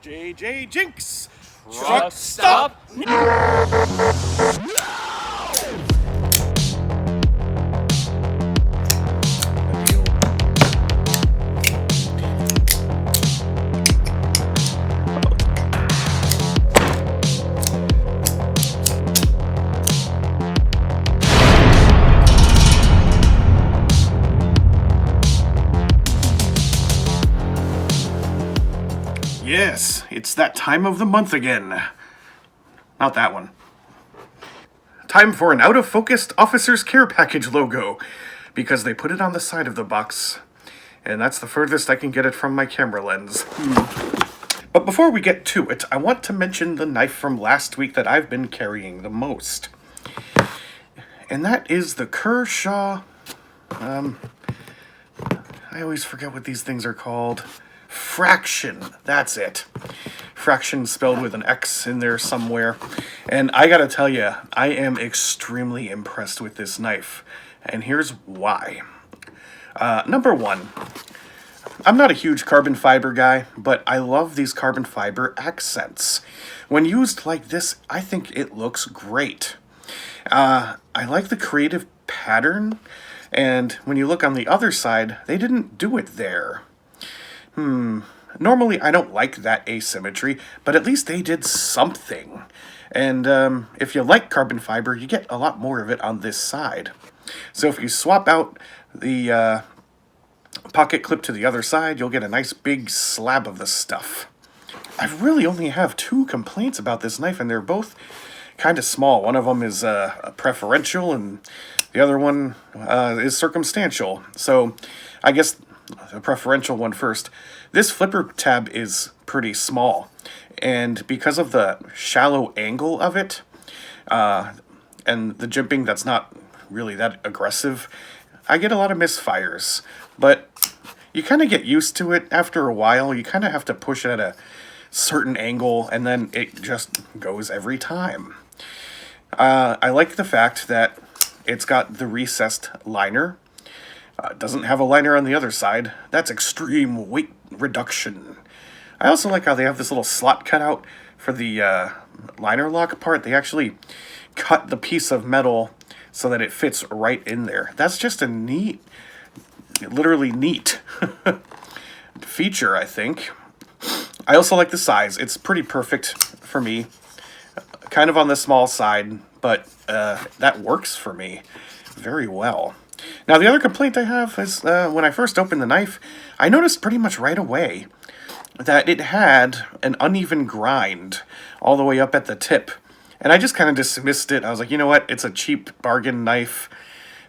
JJ Jinx! Truck stop! Yes, it's that time of the month again. Not that one. Time for an out-of-focused Officer's Care Package logo, because they put it on the side of the box, and that's the furthest I can get it from my camera lens. But before we get to it, I want to mention the knife from last week that I've been carrying the most. And that is the Kershaw... I always forget what these things are called. Fraction, that's it. Fraction spelled with an X in there somewhere. And I gotta tell you, I am extremely impressed with this knife. And here's why. Number one, I'm not a huge carbon fiber guy, but I love these carbon fiber accents. When used like this, I think it looks great. I like the creative pattern, and when you look on the other side, they didn't do it there. Normally I don't like that asymmetry, but at least they did something. And if you like carbon fiber, you get a lot more of it on this side. So if you swap out the pocket clip to the other side, you'll get a nice big slab of the stuff. I really only have two complaints about this knife, and they're both kind of small. One of them is a preferential, and the other one is circumstantial. So I guess the preferential one first. This flipper tab is pretty small, and because of the shallow angle of it, and the jimping that's not really that aggressive, I get a lot of misfires. But you kind of get used to it after a while. You kind of have to push it at a certain angle, and then it just goes every time. I like the fact that it's got the recessed liner. Doesn't have a liner on the other side. That's extreme weight reduction. I also like how they have this little slot cut out for the liner lock part. They actually cut the piece of metal so that it fits right in there. That's just a neat, literally neat feature, I think. I also like the size. It's pretty perfect for me. Kind of on the small side, but that works for me very well. Now, the other complaint I have is when I first opened the knife, I noticed pretty much right away that it had an uneven grind all the way up at the tip. And I just kind of dismissed it. I was like, you know what? It's a cheap bargain knife.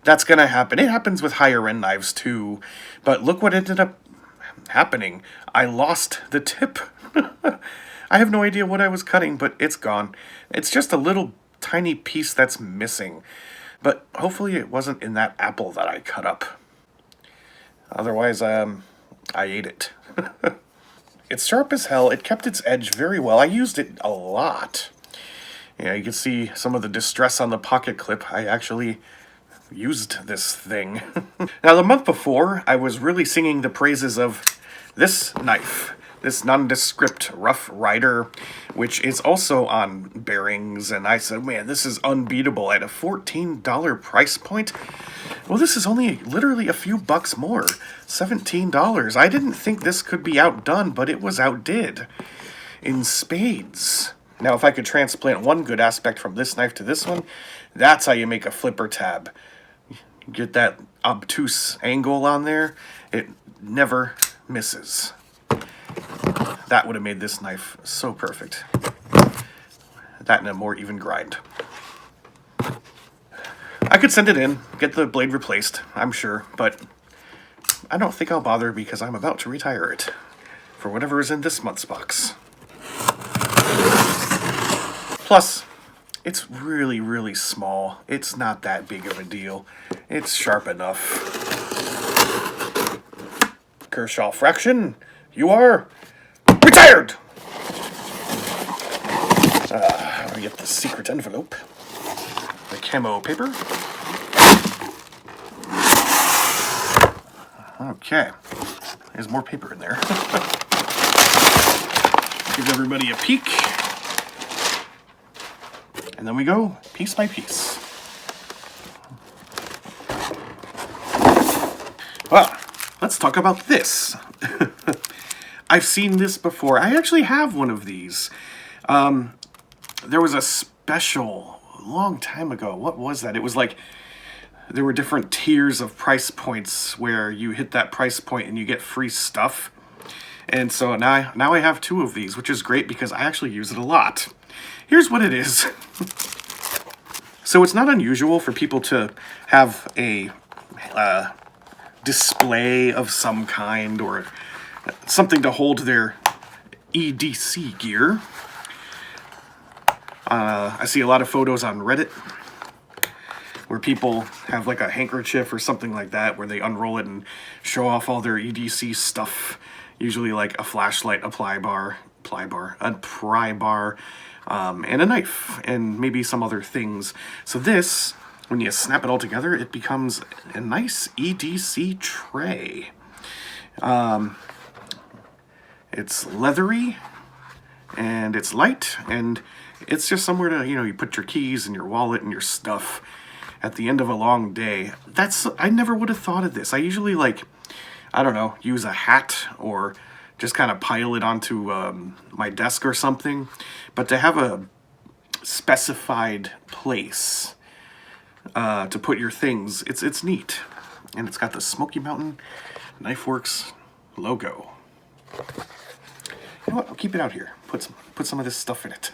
That's going to happen. It happens with higher-end knives, too. But look what ended up happening. I lost the tip. I have no idea what I was cutting, but it's gone. It's just a little tiny piece that's missing. But hopefully it wasn't in that apple that I cut up. Otherwise, I ate it. It's sharp as hell. It kept its edge very well. I used it a lot. Yeah, you can see some of the distress on the pocket clip. I actually used this thing. Now, the month before, I was really singing the praises of this knife. This nondescript rough rider, which is also on bearings, and I said, man, this is unbeatable at a $14 price point. Well, this is only literally a few bucks more, $17. I didn't think this could be outdone, but it was outdid in spades. Now, if I could transplant one good aspect from this knife to this one, that's how you make a flipper tab. Get that obtuse angle on there, it never misses. That would have made this knife so perfect. That and a more even grind. I could send it in, get the blade replaced, I'm sure, but I don't think I'll bother because I'm about to retire it for whatever is in this month's box. Plus, it's really, really small. It's not that big of a deal. It's sharp enough. Kershaw Fraction, you are retired! Let me get the secret envelope. The camo paper. Okay. There's more paper in there. Give everybody a peek. And then we go piece by piece. Well, let's talk about this. I've seen this before. I actually have one of these. There was a special a long time ago. What was that? It was like there were different tiers of price points where you hit that price point and you get free stuff. And so now I have two of these, which is great because I actually use it a lot. Here's what it is. So it's not unusual for people to have a display of some kind or something to hold their EDC gear. I see a lot of photos on Reddit where people have like a handkerchief or something like that where they unroll it and show off all their EDC stuff. Usually like a flashlight, a pry bar, and a knife, and maybe some other things. So this, when you snap it all together, it becomes a nice EDC tray. It's leathery, and it's light, and it's just somewhere to, you put your keys and your wallet and your stuff at the end of a long day. I never would have thought of this. I usually use a hat or just kind of pile it onto my desk or something. But to have a specified place to put your things, it's neat. And it's got the Smoky Mountain Knife Works logo. You know what? I'll keep it out here. Put some of this stuff in it.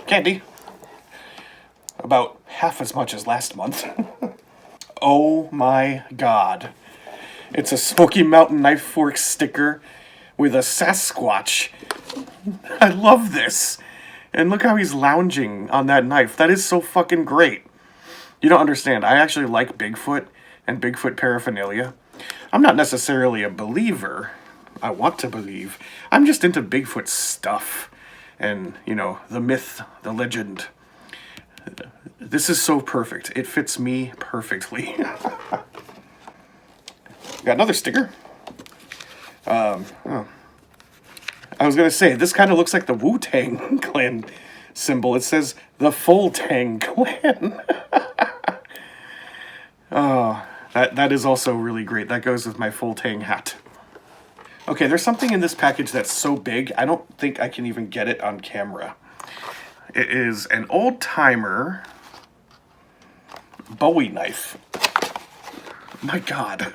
Candy. About half as much as last month. Oh my god. It's a Smoky Mountain Knife Works sticker with a Sasquatch. I love this. And look how he's lounging on that knife. That is so fucking great. You don't understand. I actually like Bigfoot and Bigfoot paraphernalia. I'm not necessarily a believer. I want to believe. I'm just into Bigfoot stuff. And, the myth, the legend. This is so perfect. It fits me perfectly. Got another sticker. I was going to say, this kind of looks like the Wu-Tang Clan symbol. It says, the Full Tang Clan. Oh, that is also really great. That goes with my Full Tang hat. Okay, there's something in this package that's so big, I don't think I can even get it on camera. It is an old timer Bowie knife. My god.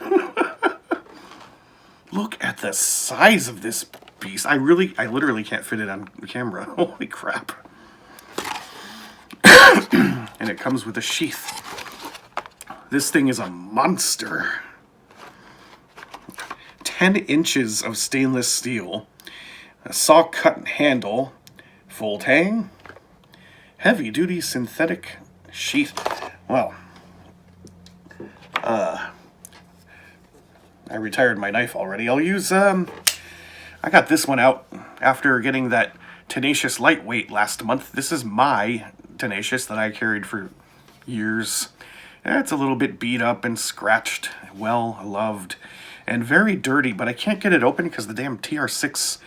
Look at the size of this beast. I literally can't fit it on camera. Holy crap. And it comes with a sheath. This thing is a monster. 10 inches of stainless steel. A saw cut handle. Full tang. Heavy duty synthetic sheath. Well, I retired my knife already. I'll use, I got this one out after getting that Tenacious Lightweight last month. This is my Tenacious that I carried for years. It's a little bit beat up and scratched, well loved, and very dirty, but I can't get it open because the damn TR6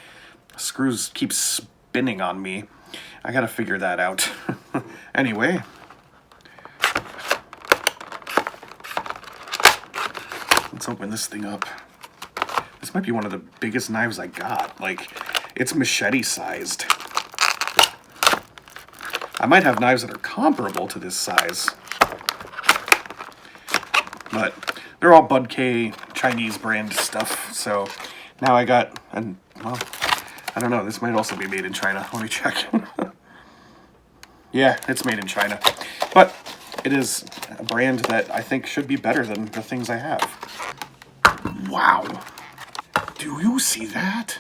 screws keep spinning on me. I gotta figure that out. Anyway. Let's open this thing up. This might be one of the biggest knives I got. Like, it's machete-sized. I might have knives that are comparable to this size. But they're all Bud K Chinese brand stuff. So now I got, well, I don't know. This might also be made in China. Let me check. Yeah, it's made in China. But it is a brand that I think should be better than the things I have. Wow. Do you see that?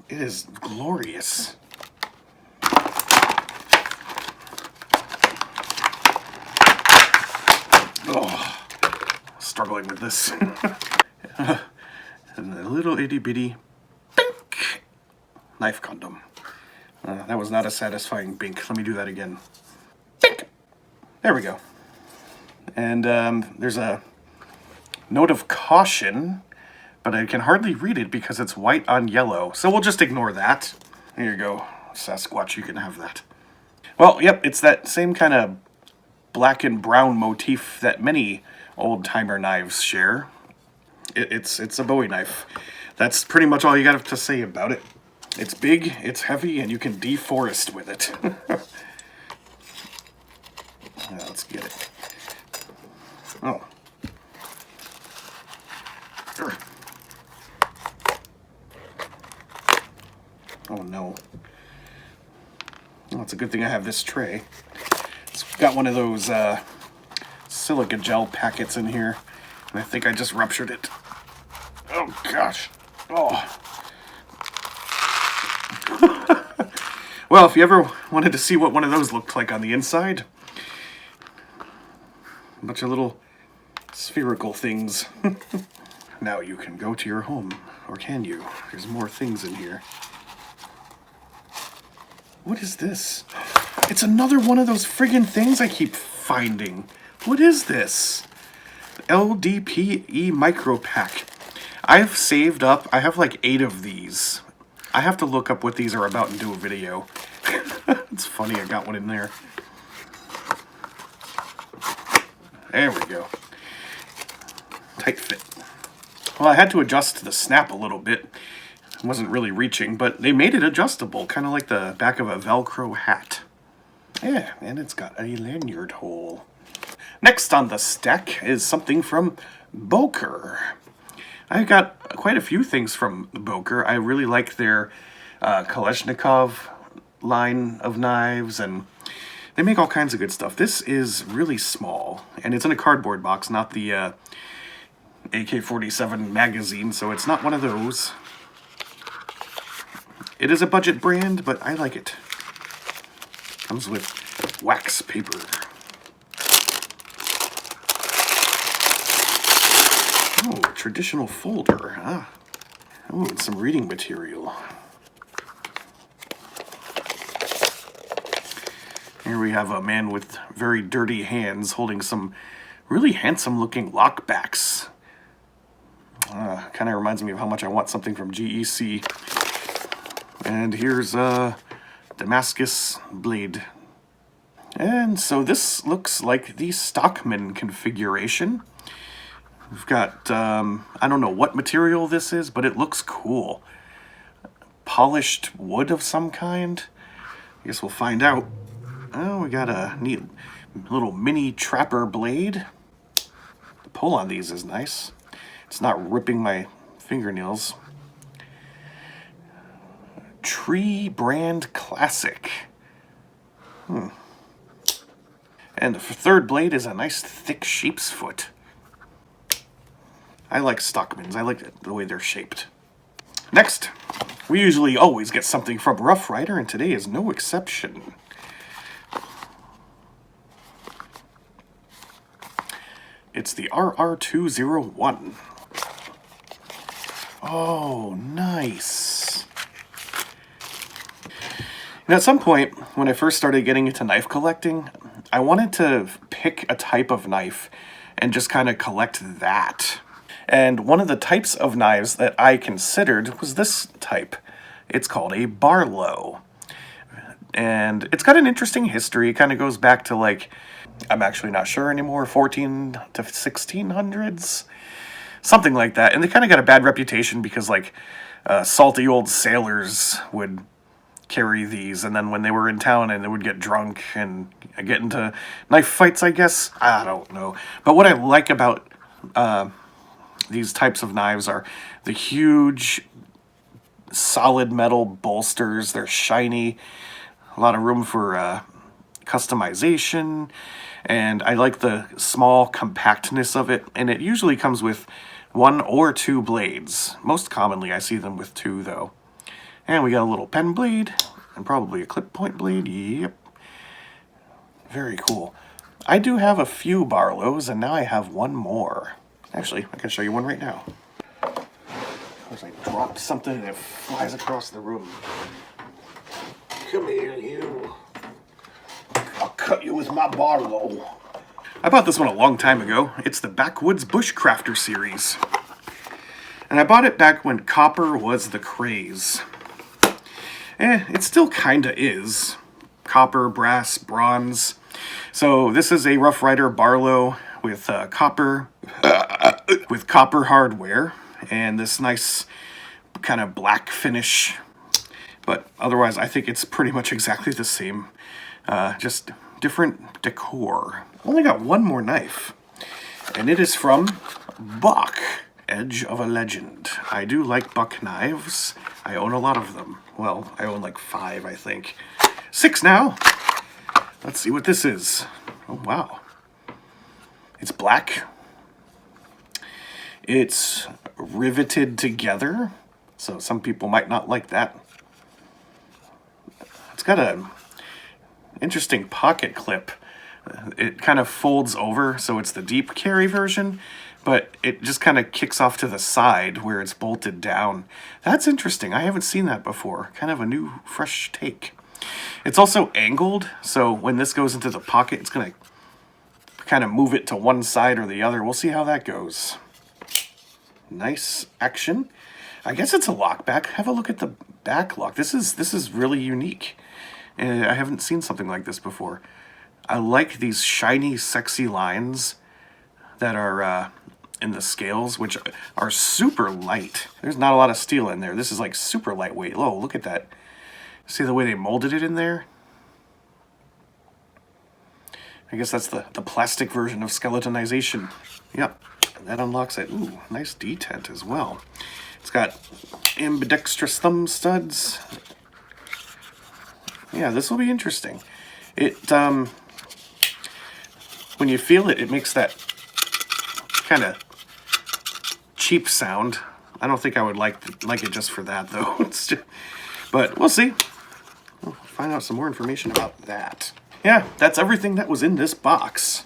It is glorious. Oh, struggling with this. And a little itty bitty bink knife condom. That was not a satisfying bink. Let me do that again. Bink! There we go. And there's a note of caution but I can hardly read it because it's white on yellow. So we'll just ignore that. Here you go, Sasquatch, you can have that. Well, yep, it's that same kind of black and brown motif that many old timer knives share. It's a Bowie knife. That's pretty much all you got to say about it. It's big, it's heavy, and you can deforest with it. Now, let's get it. Oh. Sure. Oh no. Well, it's a good thing I have this tray. It's got one of those silica gel packets in here, and I think I just ruptured it. Oh gosh. Oh. Well, if you ever wanted to see what one of those looked like on the inside, a bunch of little spherical things. Now you can go to your home, or can you? There's more things in here. What is this? It's another one of those friggin' things I keep finding. What is this? LDPE Micro Pack. I've saved up, I have like 8 of these. I have to look up what these are about and do a video. It's funny, I got one in there. There we go. Tight fit. Well, I had to adjust the snap a little bit. It wasn't really reaching, but they made it adjustable, kind of like the back of a Velcro hat. Yeah, and it's got a lanyard hole. Next on the stack is something from Boker. I got quite a few things from Boker. I really like their Kalashnikov line of knives, and they make all kinds of good stuff. This is really small, and it's in a cardboard box, not the AK-47 magazine, so it's not one of those. It is a budget brand, but I like it. Comes with wax paper. Oh, traditional folder. Ah. Oh, and some reading material. Here we have a man with very dirty hands holding some really handsome looking lockbacks. Kind of reminds me of how much I want something from GEC. And here's a Damascus blade. And so this looks like the Stockman configuration. We've got, I don't know what material this is, but it looks cool. Polished wood of some kind? I guess we'll find out. Oh, we got a neat little mini trapper blade. The pull on these is nice. It's not ripping my fingernails. Tree brand classic. And the third blade is a nice thick sheep's foot. I like Stockmans. I like the way they're shaped. Next, we usually always get something from Rough Rider, and today is no exception. It's the RR201. Oh, nice. And at some point, when I first started getting into knife collecting, I wanted to pick a type of knife and just kind of collect that. And one of the types of knives that I considered was this type. It's called a Barlow. And it's got an interesting history. It kind of goes back to, like, I'm actually not sure anymore, 14 to 1600s? Something like that. And they kind of got a bad reputation because, like, salty old sailors would carry these, and then when they were in town and they would get drunk and get into knife fights, I guess. I don't know. But what I like about these types of knives are the huge solid metal bolsters. They're shiny, a lot of room for customization, and I like the small compactness of it, and it usually comes with 1 or 2 blades. Most commonly I see them with 2 though. And we got a little pen blade and probably a clip point blade. Yep. Very cool. I do have a few Barlows, and now I have one more. Actually, I can show you one right now. Because I dropped something and it flies across the room. Come here, you. I'll cut you with my Barlow. I bought this one a long time ago. It's the Backwoods Bushcrafter series. And I bought it back when copper was the craze. It still kinda is. Copper, brass, bronze. So this is a Rough Rider Barlow with copper hardware and this nice kind of black finish. But otherwise, I think it's pretty much exactly the same. Just different decor. Only got one more knife. And it is from Boker, Edge of a Legend. I do like buck knives. I own a lot of them. Well, I own like 5, I think. 6 now. Let's see what this is. Oh, wow. It's black. It's riveted together. So some people might not like that. It's got a interesting pocket clip. It kind of folds over, so it's the deep carry version, but it just kind of kicks off to the side where it's bolted down. That's interesting. I haven't seen that before. Kind of a new, fresh take. It's also angled, so when this goes into the pocket, it's going to kind of move it to one side or the other. We'll see how that goes. Nice action. I guess it's a lockback. Have a look at the back lock. This is really unique. I haven't seen something like this before. I like these shiny, sexy lines that are in the scales, which are super light. There's not a lot of steel in there. This is like super lightweight. Oh, look at that. See the way they molded it in there? I guess that's the plastic version of skeletonization. Yep, that unlocks it. Ooh, nice detent as well. It's got ambidextrous thumb studs. Yeah, this will be interesting. It, when you feel it, it makes that kind of cheap sound. I don't think I would like it just for that, though. It's just, but we'll see. We'll find out some more information about that. Yeah, that's everything that was in this box.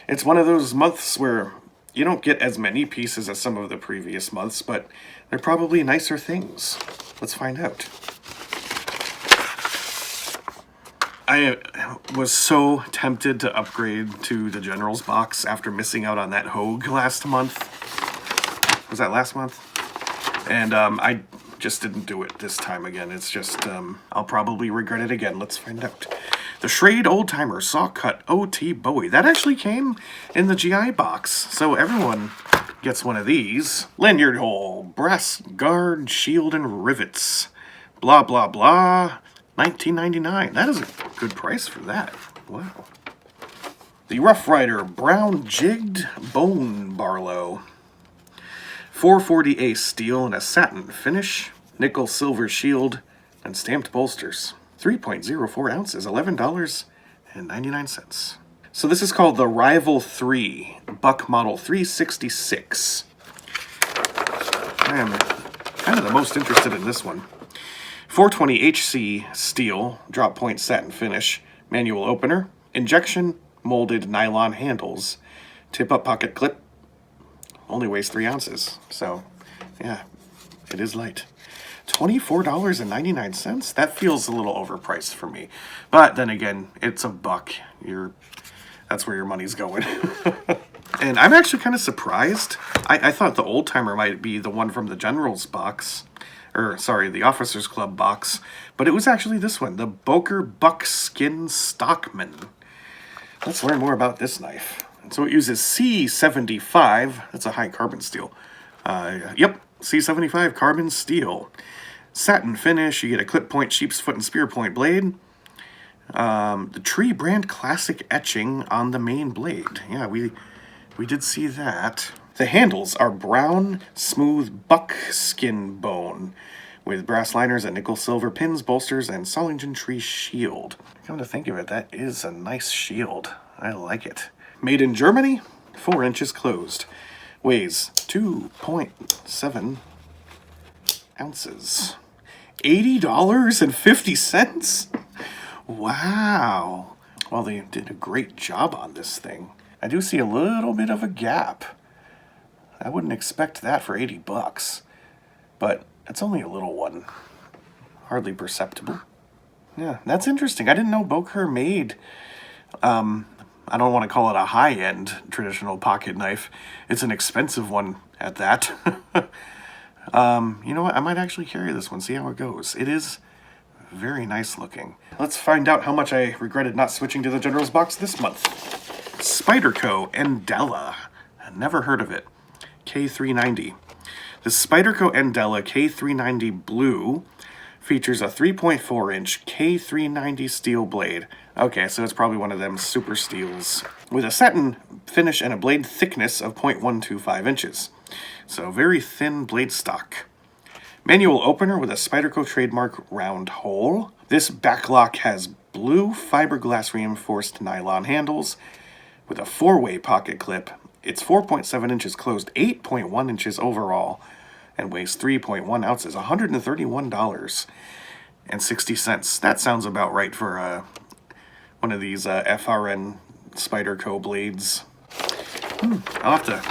It's one of those months where you don't get as many pieces as some of the previous months, but they're probably nicer things. Let's find out. I was so tempted to upgrade to the General's box after missing out on that Hogue last month. Was that last month? And I just didn't do it this time again. It's just, I'll probably regret it again. Let's find out. The Schrade Old Timer Saw Cut OT Bowie. That actually came in the GI box, so everyone gets one of these. Lanyard hole, brass guard, shield, and rivets. Blah, blah, blah. $19.99. That is a good price for that. Wow. The Rough Rider Brown Jigged Bone Barlow. 440A steel and a satin finish. Nickel silver shield and stamped bolsters. 3.04 ounces, $11.99. So this is called the Rival 3, Buck Model 366. I am kind of the most interested in this one. 420 HC steel, drop point satin finish, manual opener, injection molded nylon handles, tip up pocket clip, only weighs 3 ounces. So, yeah, it is light. $24.99? That feels a little overpriced for me. But then again, it's a buck. That's where your money's going. And I'm actually kind of surprised. I thought the Old Timer might be the one from the General's box. Or, sorry, the Officers Club box. But it was actually this one, the Boker Buckskin Stockman. Let's learn more about this knife. So it uses C75. That's a high carbon steel. Yep, C75 carbon steel. Satin finish. You get a clip point, sheep's foot, and spear point blade. The Tree brand classic etching on the main blade. Yeah, we did see that. The handles are brown, smooth buckskin bone with brass liners and nickel silver pins, bolsters, and Solingen tree shield. Come to think of it, that is a nice shield. I like it. Made in Germany, 4 inches closed. Weighs 2.7 ounces. $80.50? Wow. Well, they did a great job on this thing. I do see a little bit of a gap. I wouldn't expect that for 80 bucks. But it's only a little one. Hardly perceptible. Yeah, that's interesting. I didn't know Boker made, I don't want to call it a high-end traditional pocket knife. It's an expensive one at that. You know what? I might actually carry this one, see how it goes. It is very nice looking. Let's find out how much I regretted not switching to the General's box this month. Spyderco Andella. I never heard of it. K390. The Spyderco Andella K390 Blue features a 3.4-inch K390 steel blade. Okay, so it's probably one of them super steels. With a satin finish and a blade thickness of 0.125 inches. So very thin blade stock. Manual opener with a Spyderco trademark round hole. This backlock has blue fiberglass reinforced nylon handles with a 4-way pocket clip. It's 4.7 inches closed, 8.1 inches overall, and weighs 3.1 ounces, $131.60. That sounds about right for one of these FRN Spyderco blades. I'll have to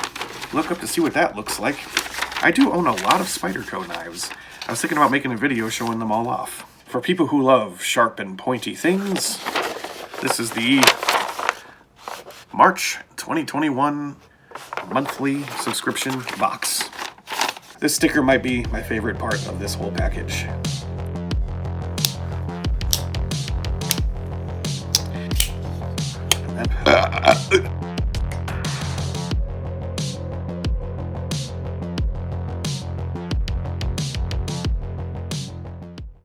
look up to see what that looks like. I do own a lot of Spyderco knives. I was thinking about making a video showing them all off. For people who love sharp and pointy things, this is the March 2021 monthly subscription box. This sticker might be my favorite part of this whole package.